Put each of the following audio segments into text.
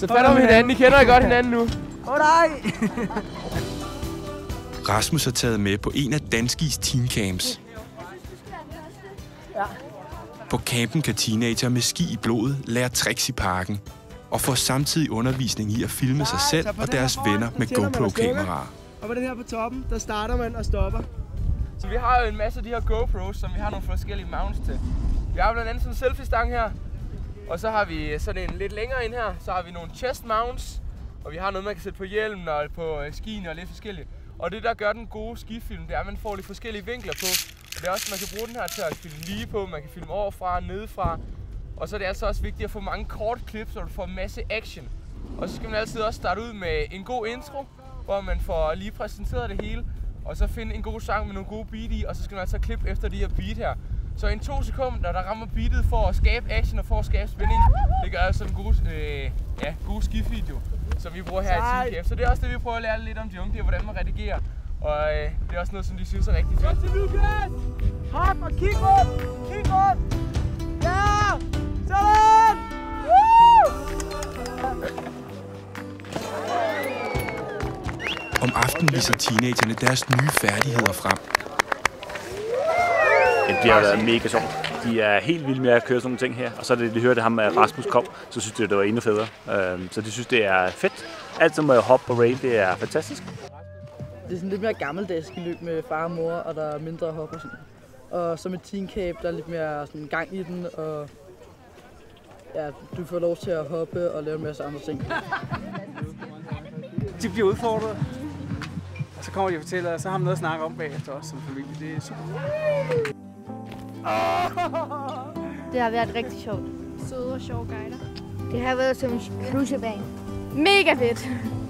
Så fatter vi hinanden. I kender godt hinanden nu. Nej! Rasmus har taget med på en af Danskis teencamps. Ja. På campen kan teenager med ski i blodet lære tricks i parken og får samtidig undervisning i at filme sig selv og deres venner med GoPro-kameraer. Og på den her på toppen, der starter man og stopper. Så vi har jo en masse af de her GoPros, som vi har nogle forskellige mounts til. Vi har blandt andet sådan en selfie-stang her. Og så har vi sådan en lidt længere ind her, så har vi nogle chest mounts. Og vi har noget, man kan sætte på hjelmen og på skien og lidt forskelligt. Og det, der gør den gode skifilm, det er, at man får lidt forskellige vinkler på. Og det er også, at man kan bruge den her til at filme lige på, man kan filme overfra og nedefra. Og så er det altså også vigtigt at få mange korte klip, så du får en masse action. Og så skal man altid også starte ud med en god intro, hvor man får lige præsenteret det hele. Og så finde en god sang med nogle gode beat i, og så skal man altså klippe efter de her beat her. Så i 2 sekunder, der rammer beatet for at skabe action og for at skabe spænding, det gør altså en god skift-video, som vi bruger her i TeamCamp. Så det er også det, vi prøver at lære lidt om de unge, det er, hvordan man redigerer. Og det er også noget, som de synes er rigtig fedt. Hop og kig op! Kig op! Ja! Sådan! Om aftenen viser teenagerne deres nye færdigheder frem. Det har været mega sjovt. De er helt vilde med at køre sådan nogle ting her. Og så da de hørte ham med Rasmus kom, så synes de, det var endnu federe. Så de synes, det er fedt. Alt som hop og rail, det er fantastisk. Det er sådan lidt mere gammeldags løb med far og mor, og der er mindre hop og sådan. Og så med TeamCamp, der er lidt mere sådan gang i den, og ja, du får lov til at hoppe og lave en masse andre ting. De bliver udfordret. Og så kommer de og fortæller, og så har man noget at snakke om bagefter også som familie. Det er super. Det har været rigtig sjovt. Søde og sjove guider. Det har været som en slusebane. Mega fedt.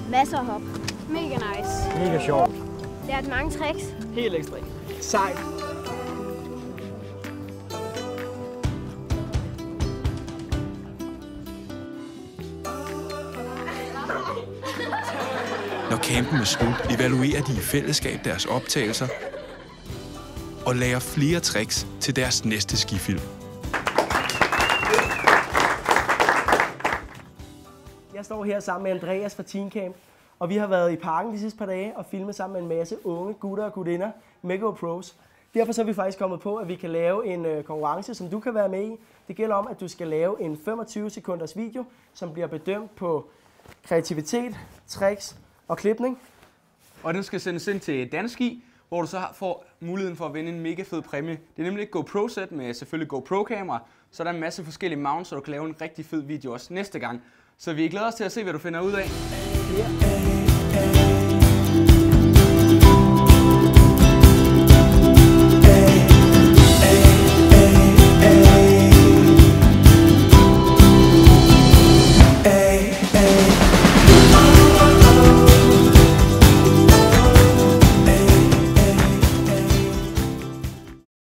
Masser af hop. Mega nice. Mega sjovt. Det er mange tricks. Helt ekstremt. Sejt. Når campen er slut, evaluerer de i fællesskab deres optagelser og lærer flere tricks til deres næste skifilm. Jeg står her sammen med Andreas fra TeamCamp, og vi har været i parken de sidste par dage og filmet sammen med en masse unge gutter og gutinder med GoPros. Derfor så er vi faktisk kommet på, at vi kan lave en konkurrence, som du kan være med i. Det gælder om, at du skal lave en 25 sekunders video, som bliver bedømt på kreativitet, tricks og klipning. Og den skal sendes ind til Danski, hvor du så får muligheden for at vinde en mega fed præmie. Det er nemlig et GoPro-sæt med selvfølgelig GoPro-kamera, så der er en masse forskellige mounts, så du kan lave en rigtig fed video også næste gang. Så vi glæder os til at se, hvad du finder ud af.